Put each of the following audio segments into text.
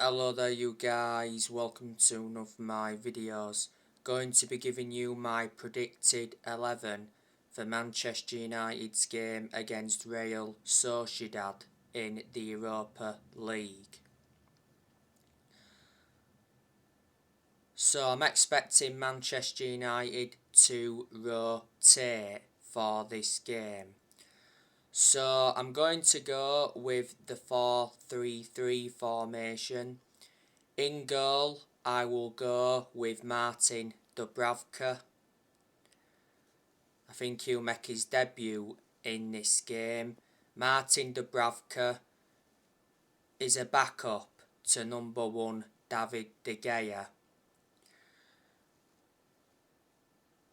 Hello there you guys, welcome to one of my videos. Going to be giving you my predicted 11 for Manchester United's game against Real Sociedad in the Europa League. So I'm expecting Manchester United to rotate for this game. So I'm going to go with the 4-3-3 formation. In goal, I will go with Martin Dubravka. I think he'll make his debut in this game. Martin Dubravka is a backup to number 1 David De Gea.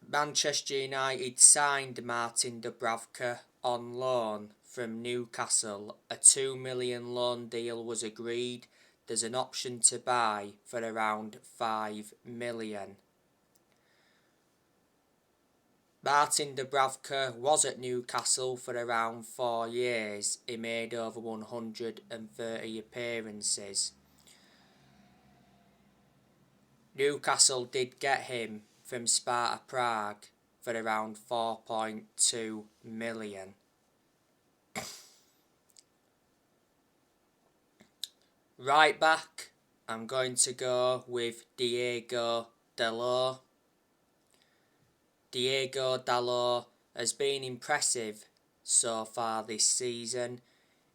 Manchester United signed Martin Dubravka on loan from Newcastle. A $2 million loan deal was agreed. There's an option to buy for around $5 million. Martin Dubravka was at Newcastle for around 4 years. He made over 130 appearances. Newcastle did get him from Sparta Prague for around 4.2 million. Right back, I'm going to go with Diego Dalot. Diego Dalot has been impressive so far this season.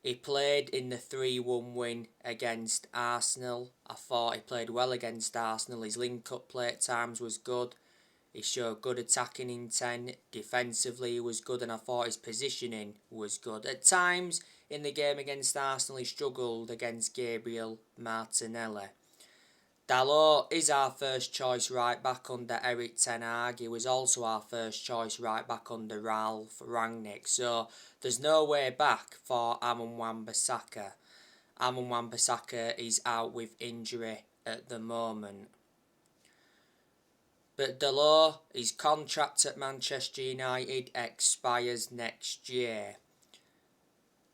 He played in the 3-1 win against Arsenal. I thought he played well against Arsenal. His link-up play at times was good. He showed good attacking intent. Defensively he was good, and I thought his positioning was good. At times in the game against Arsenal he struggled against Gabriel Martinelli. Dalot is our first choice right back under Erik ten Hag. He was also our first choice right back under Ralph Rangnick. So there's no way back for Aaron Wan-Bissaka. Aaron Wan-Bissaka is out with injury at the moment. But Dalot, his contract at Manchester United expires next year.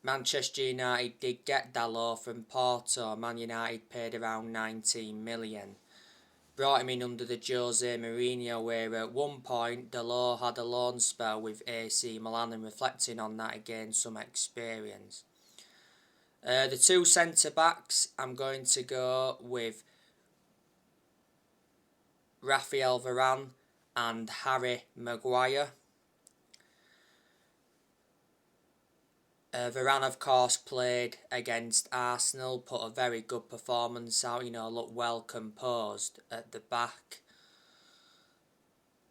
Manchester United did get Dalot from Porto. Man United paid around 19 million. Brought him in under the Jose Mourinho, where at one point Dalot had a loan spell with AC Milan, and reflecting on that he gained some experience. The two centre-backs, I'm going to go with Raphael Varane and Harry Maguire. Varane, of course, played against Arsenal, put a very good performance out, looked well composed at the back.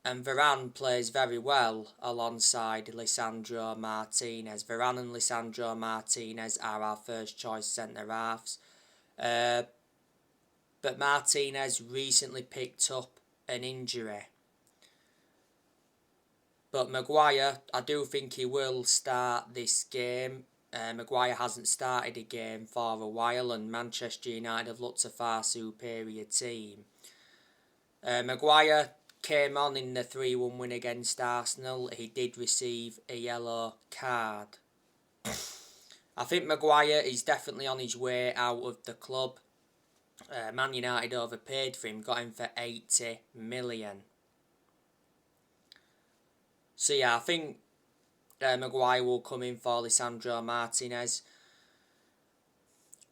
And Varane plays very well alongside Lisandro Martinez. Varane and Lisandro Martinez are our first choice centre-halves. But Martinez recently picked up an injury. But Maguire, I do think he will start this game. Maguire hasn't started a game for a while, and Manchester United have looked a far superior team. Maguire came on in the 3-1 win against Arsenal. He did receive a yellow card. I think Maguire is definitely on his way out of the club. Man United overpaid for him, got him for 80 million. So yeah, I think Maguire will come in for Lisandro Martinez.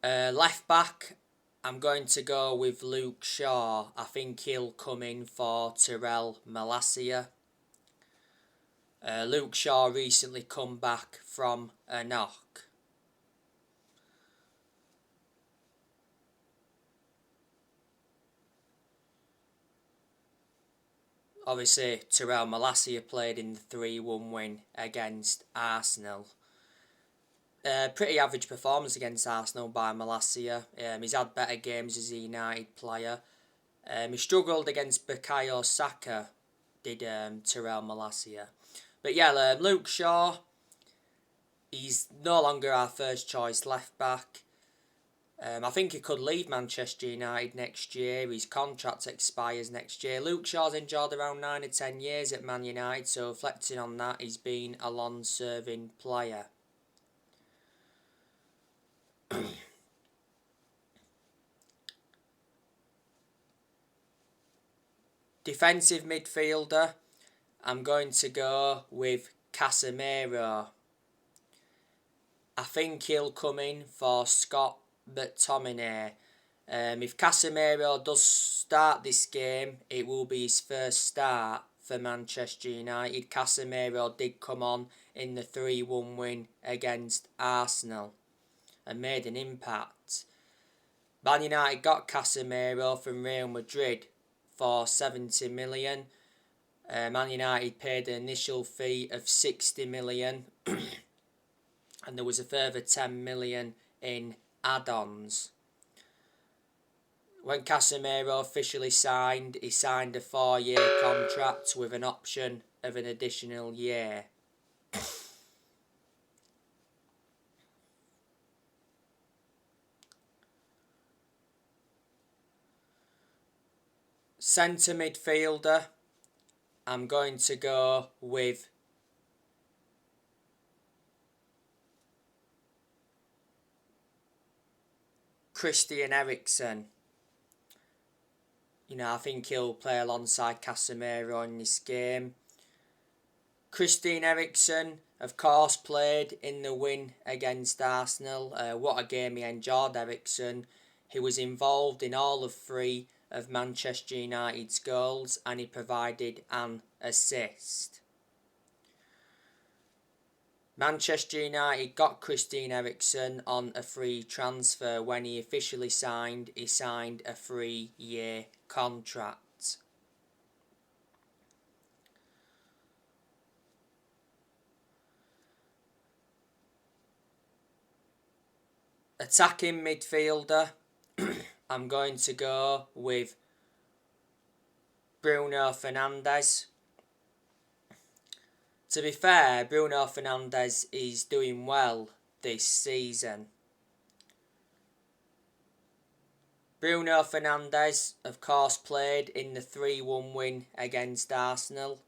Left back, I'm going to go with Luke Shaw. I think he'll come in for Tyrell Malacia. Luke Shaw recently come back from a knock. Obviously, Tyrell Malacia played in the 3-1 win against Arsenal. Pretty average performance against Arsenal by Malacia. He's had better games as a United player. He struggled against Bukayo Saka, did Tyrell Malacia. But yeah, Luke Shaw, he's no longer our first choice left back. I think he could leave Manchester United next year. His contract expires next year. Luke Shaw's enjoyed around 9 or 10 years at Man United, so reflecting on that, he's been a long-serving player. Defensive midfielder, I'm going to go with Casemiro. I think he'll come in for Scott McTominay. If Casemiro does start this game, it will be his first start for Manchester United. Casemiro did come on in the 3-1 win against Arsenal and made an impact. Man United got Casemiro from Real Madrid for 70 million. Man United paid an initial fee of 60 million and there was a further 10 million in add-ons. When Casemiro officially signed, he signed a 4-year contract with an option of an additional year. Centre midfielder, I'm going to go with Christian Eriksen. I think he'll play alongside Casemiro in this game. Christian Eriksen, of course, played in the win against Arsenal. What a game he enjoyed, Eriksen. He was involved in all of 3 of Manchester United's goals and he provided an assist. Manchester United got Christian Eriksen on a free transfer. When he officially signed, he signed a 3-year contract. Attacking midfielder, I'm going to go with Bruno Fernandes. To be fair, Bruno Fernandes is doing well this season. Bruno Fernandes, of course, played in the 3-1 win against Arsenal.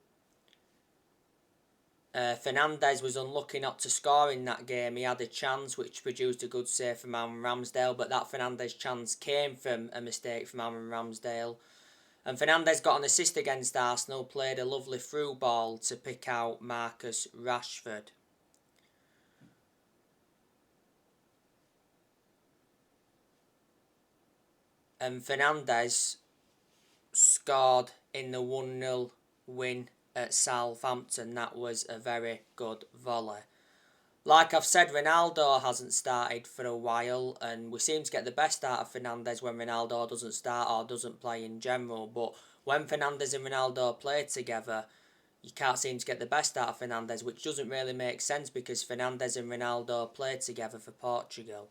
Fernandes was unlucky not to score in that game. He had a chance which produced a good save from Aaron Ramsdale, but that Fernandes chance came from a mistake from Aaron Ramsdale. And Fernandes got an assist against Arsenal, played a lovely through ball to pick out Marcus Rashford. And Fernandes scored in the 1-0 win at Southampton. That was a very good volley. Like I've said, Ronaldo hasn't started for a while and we seem to get the best out of Fernandes when Ronaldo doesn't start or doesn't play in general. But when Fernandes and Ronaldo play together, you can't seem to get the best out of Fernandes, which doesn't really make sense because Fernandes and Ronaldo play together for Portugal.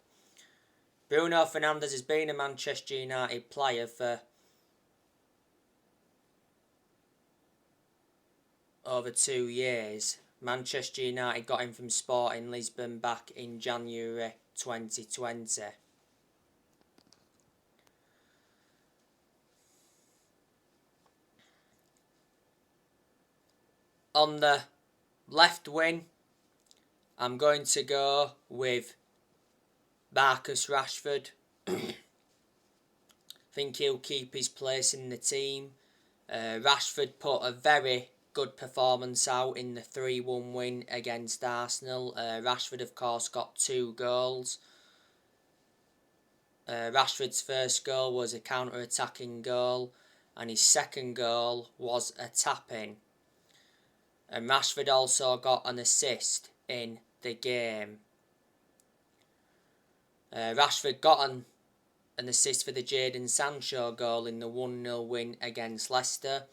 Bruno Fernandes has been a Manchester United player for over 2 years. Manchester United got him from Sporting Lisbon back in January 2020. On the left wing, I'm going to go with Marcus Rashford. I think he'll keep his place in the team. Rashford put a very good performance out in the 3-1 win against Arsenal. Rashford, of course, got 2 goals. Rashford's first goal was a counter-attacking goal and his second goal was a tap-in. And Rashford also got an assist in the game. Rashford got an assist for the Jadon Sancho goal in the 1-0 win against Leicester.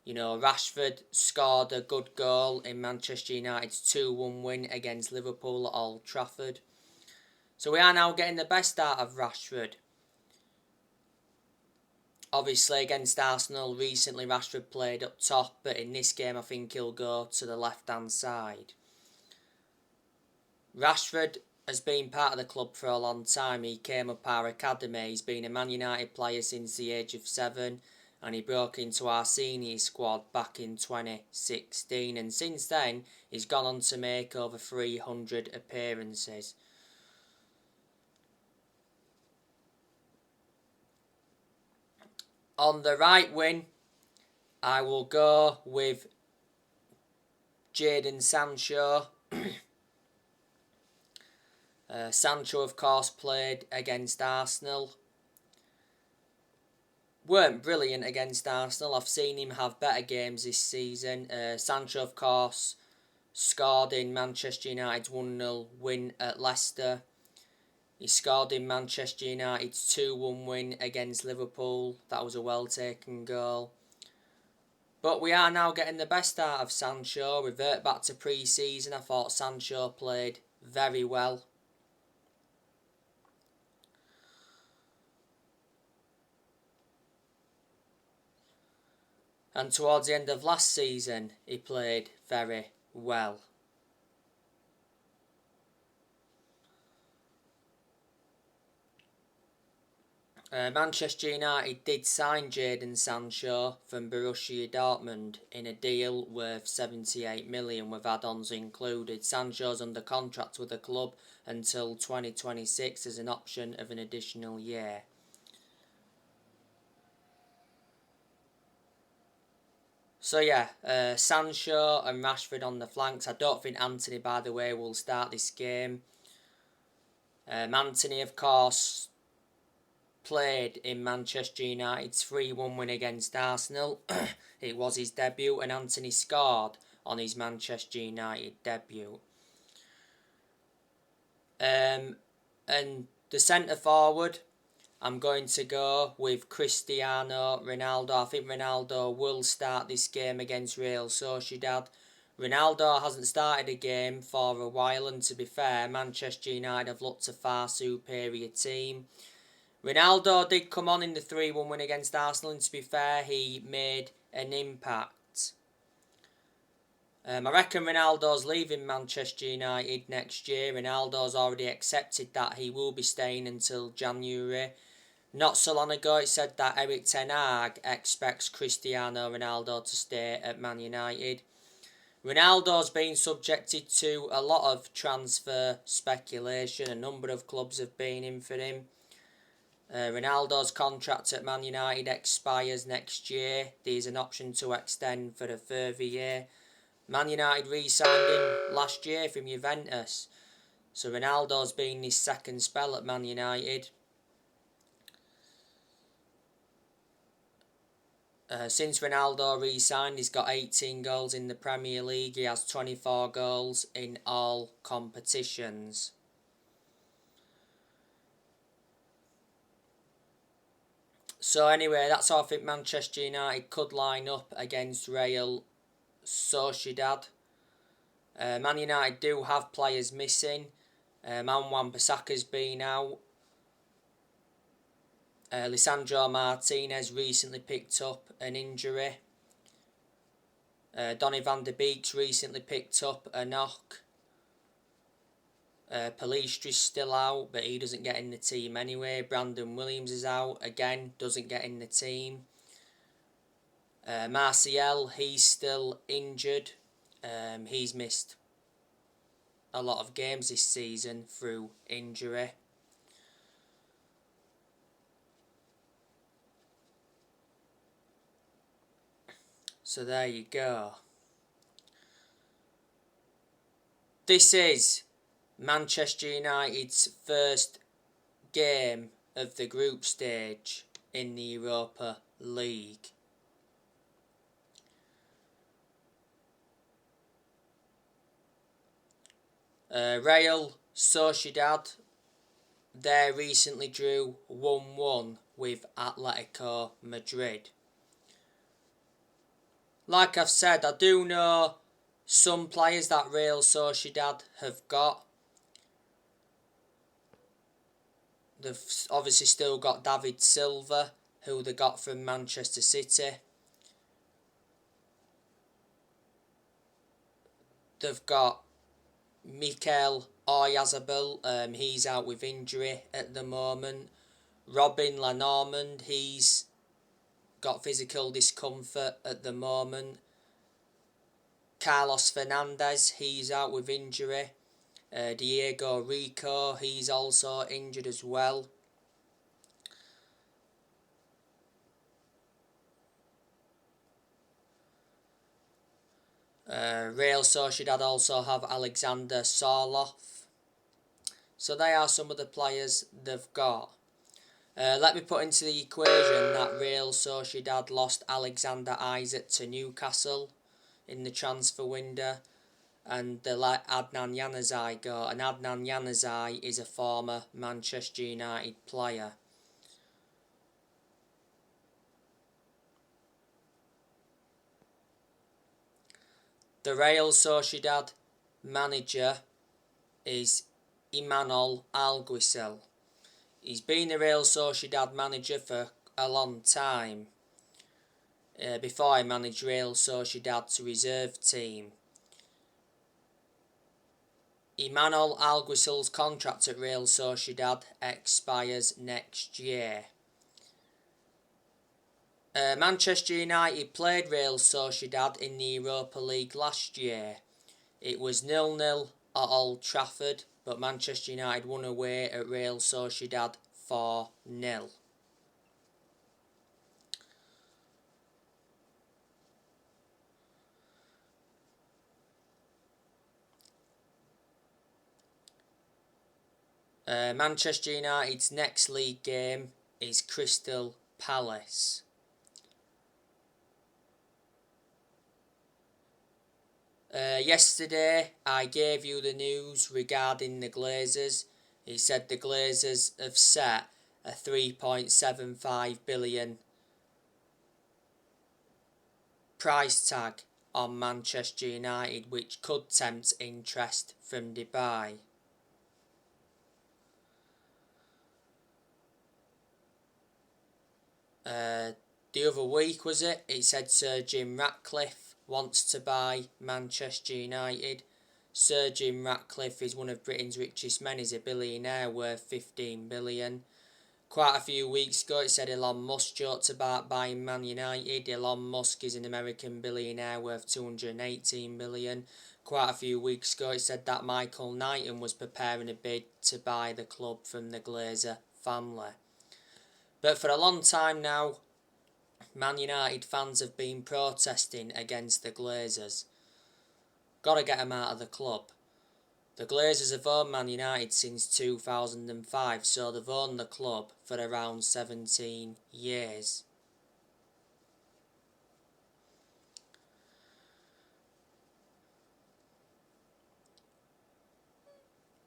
Rashford scored a good goal in Manchester United's 2-1 win against Liverpool at Old Trafford. So we are now getting the best out of Rashford. Obviously against Arsenal recently Rashford played up top, but in this game I think he'll go to the left hand side. Rashford has been part of the club for a long time. He came up our academy. He's been a Man United player since the age of 7 and he broke into our senior squad back in 2016 and since then he's gone on to make over 300 appearances. On the right wing, I will go with Jadon Sancho. Sancho, of course, played against Arsenal. Weren't brilliant against Arsenal. I've seen him have better games this season. Sancho, of course, scored in Manchester United's 1-0 win at Leicester. He scored in Manchester United's 2-1 win against Liverpool. That was a well-taken goal. But we are now getting the best out of Sancho. Revert back to pre-season. I thought Sancho played very well. And towards the end of last season, he played very well. Manchester United did sign Jadon Sancho from Borussia Dortmund in a deal worth 78 million with add-ons included. Sancho's under contract with the club until 2026 as an option of an additional year. So yeah, Sancho and Rashford on the flanks. I don't think Antony, by the way, will start this game. Antony, of course, played in Manchester United's 3-1 win against Arsenal. It was his debut, and Antony scored on his Manchester United debut. And the centre forward, I'm going to go with Cristiano Ronaldo. I think Ronaldo will start this game against Real Sociedad. Ronaldo hasn't started a game for a while, and to be fair, Manchester United have looked a far superior team. Ronaldo did come on in the 3-1 win against Arsenal, and to be fair, he made an impact. I reckon Ronaldo's leaving Manchester United next year. Ronaldo's already accepted that he will be staying until January. Not so long ago, it said that Erik ten Hag expects Cristiano Ronaldo to stay at Man United. Ronaldo's been subjected to a lot of transfer speculation. A number of clubs have been in for him. Ronaldo's contract at Man United expires next year. There's an option to extend for a further year. Man United re-signed him last year from Juventus. So Ronaldo's been his second spell at Man United. Since Ronaldo re-signed, he's got 18 goals in the Premier League. He has 24 goals in all competitions. So anyway, that's how I think Manchester United could line up against Real Sociedad. Man United do have players missing. Wan-Bissaka's been out. Lisandro Martinez recently picked up an injury. Donny van de Beek's recently picked up a knock. Palistri's still out, but he doesn't get in the team anyway. Brandon Williams is out, again, doesn't get in the team. Martial, he's still injured. He's missed a lot of games this season through injury. So there you go. This is Manchester United's first game of the group stage in the Europa League. Real Sociedad, they recently drew 1-1 with Atletico Madrid. Like I've said, I do know some players that Real Sociedad have got. They've obviously still got David Silva, who they got from Manchester City. They've got Mikel Oyarzabal, he's out with injury at the moment. Robin Lenormand, he's got physical discomfort at the moment. Carlos Fernandez, he's out with injury. Diego Rico, he's also injured as well. Real Sociedad also have Alexander Sorloth. So they are some of the players they've got. Let me put into the equation that Real Sociedad lost Alexander Isak to Newcastle in the transfer window, and they let Adnan Januzaj go, and Adnan Januzaj is a former Manchester United player. The Real Sociedad manager is Imanol Alguacil. He's been the Real Sociedad manager for a long time, before he managed Real Sociedad's reserve team. Imanol Alguacil's contract at Real Sociedad expires next year. Manchester United played Real Sociedad in the Europa League last year. It was 0-0 at Old Trafford, but Manchester United won away at Real Sociedad 4-0. Manchester United's next league game is Crystal Palace. Yesterday I gave you the news regarding the Glazers. He said the Glazers have set a 3.75 billion price tag on Manchester United, which could tempt interest from Dubai. The other week, was it? It said Sir Jim Ratcliffe wants to buy Manchester United. Sir Jim Ratcliffe is one of Britain's richest men. He's a billionaire worth 15 billion. Quite a few weeks ago it said Elon Musk joked about buying Man United. Elon Musk is an American billionaire worth 218 billion. Quite a few weeks ago it said that Michael Knighton was preparing a bid to buy the club from the Glazer family. But for a long time now, Man United fans have been protesting against the Glazers. Gotta get them out of the club. The Glazers have owned Man United since 2005, so they've owned the club for around 17 years.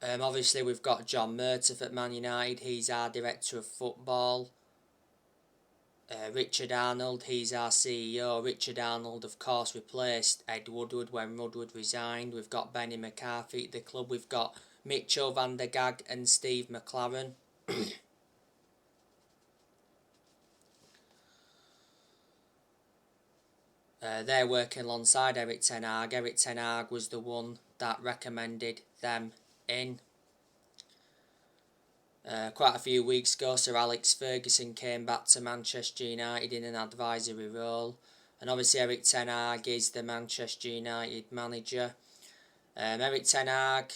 Obviously we've got John Murtaugh at Man United, he's our director of football. Richard Arnold, he's our CEO. Richard Arnold, of course, replaced Ed Woodward when Woodward resigned. We've got Benny McCarthy at the club. We've got Mitchell van der Gag and Steve McLaren. They're working alongside Eric Ten Hag. Eric Ten Hag was the one that recommended them in. Quite a few weeks ago, Sir Alex Ferguson came back to Manchester United in an advisory role, and obviously Eric Ten Hag is the Manchester United manager. Eric Ten Hag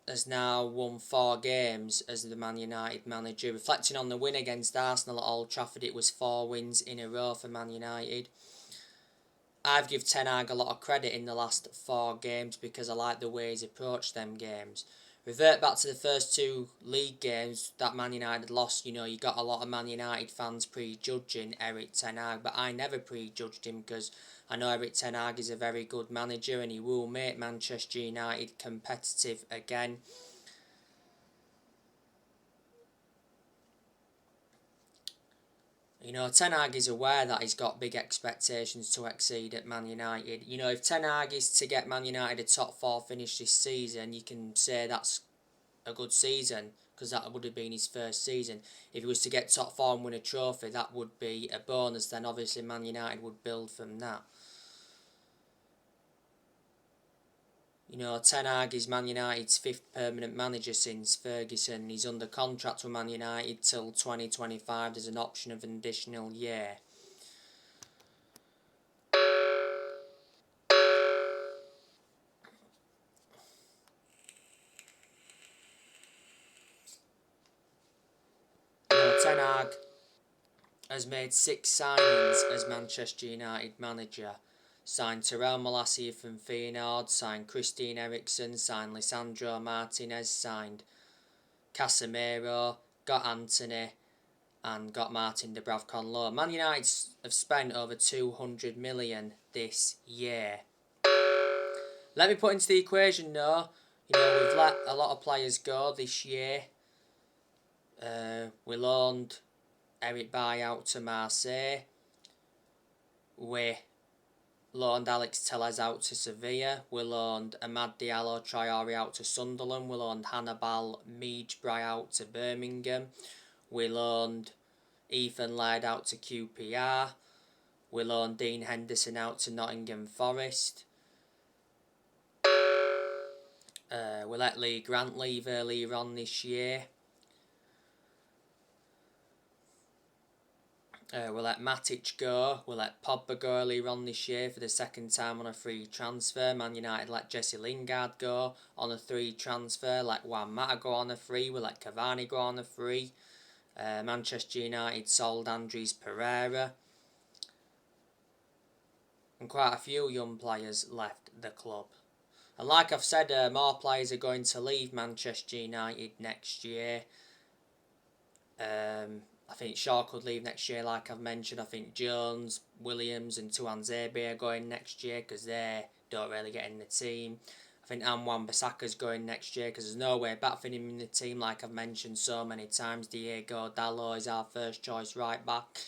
has now won 4 games as the Man United manager. Reflecting on the win against Arsenal at Old Trafford, it was 4 wins in a row for Man United. I've given Ten Hag a lot of credit in the last 4 games because I like the way he's approached them games. Revert back to the first 2 league games that Man United lost. You know, you got a lot of Man United fans prejudging Eric Ten Hag, but I never prejudged him because I know Eric Ten Hag is a very good manager and he will make Manchester United competitive again. You know, Ten Hag is aware that he's got big expectations to exceed at Man United. You know, if Ten Hag is to get Man United a top 4 finish this season, you can say that's a good season because that would have been his first season. If he was to get top 4 and win a trophy, that would be a bonus. Then obviously Man United would build from that. You know, Ten Hag is Man United's 5th permanent manager since Ferguson. He's under contract with Man United till 2025. There's an option of an additional year. You know, Ten Hag has made 6 signings as Manchester United manager. signed Terrell Malacia from Feyenoord, signed Christian Eriksen, signed Lisandro Martinez, signed Casemiro, got Anthony, and got Martin Dubravka on loan. Man United have spent over 200 million this year. Let me put into the equation though, we've let a lot of players go this year. We loaned Eric Bailly out to Marseille. We loaned Alex Telles out to Sevilla. We loaned Amad Diallo Traore out to Sunderland. We loaned Hannibal Mejbri out to Birmingham. We loaned Ethan Laird out to QPR. We loaned Dean Henderson out to Nottingham Forest. We let Lee Grant leave earlier on this year. We let Matic go. We let Pogba go earlier on this year for the second time on a free transfer. Man United let Jesse Lingard go on a free transfer. Let Juan Mata go on a free. We let Cavani go on a free. Manchester United sold Andres Pereira. And quite a few young players left the club. And like I've said, more players are going to leave Manchester United next year. I think Shaw could leave next year, like I've mentioned. I think Jones, Williams and Tuanzebe are going next year because they don't really get in the team. I think Wan-Bissaka's going next year because there's no way back for him in the team, like I've mentioned so many times. Diego Dalot is our first choice right back.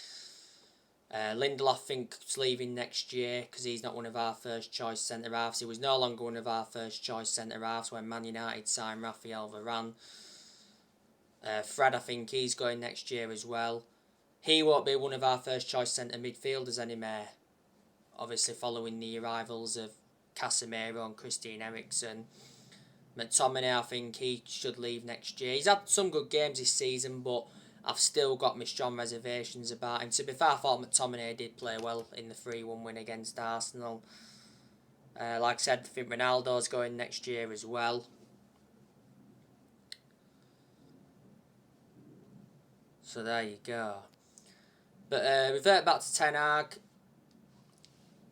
Lindelof, I think, is leaving next year because he's not one of our first choice centre-halves. He was no longer one of our first choice centre-halves when Man United signed Rafael Varane. Fred, I think he's going next year as well. He won't be one of our first choice centre midfielders anymore. Obviously following the arrivals of Casemiro and Christian Eriksen. McTominay, I think he should leave next year. He's had some good games this season, but I've still got my strong reservations about him. To be fair, I thought McTominay did play well in the 3-1 win against Arsenal. Like I said, I think Ronaldo's going next year as well. So there you go. But revert back to Ten Hag.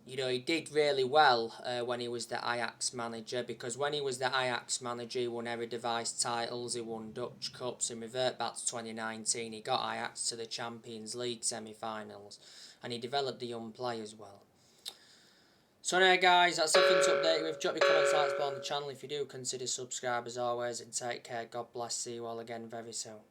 He did really well when he was the Ajax manager, because when he was the Ajax manager, he won Eredivisie titles, he won Dutch Cups, and revert back to 2019, he got Ajax to the Champions League semi-finals, and he developed the young players well. So anyway guys, that's something to update you with. Drop your comments, likes below on the channel if you do. Consider subscribe as always, and take care. God bless. See you all again very soon.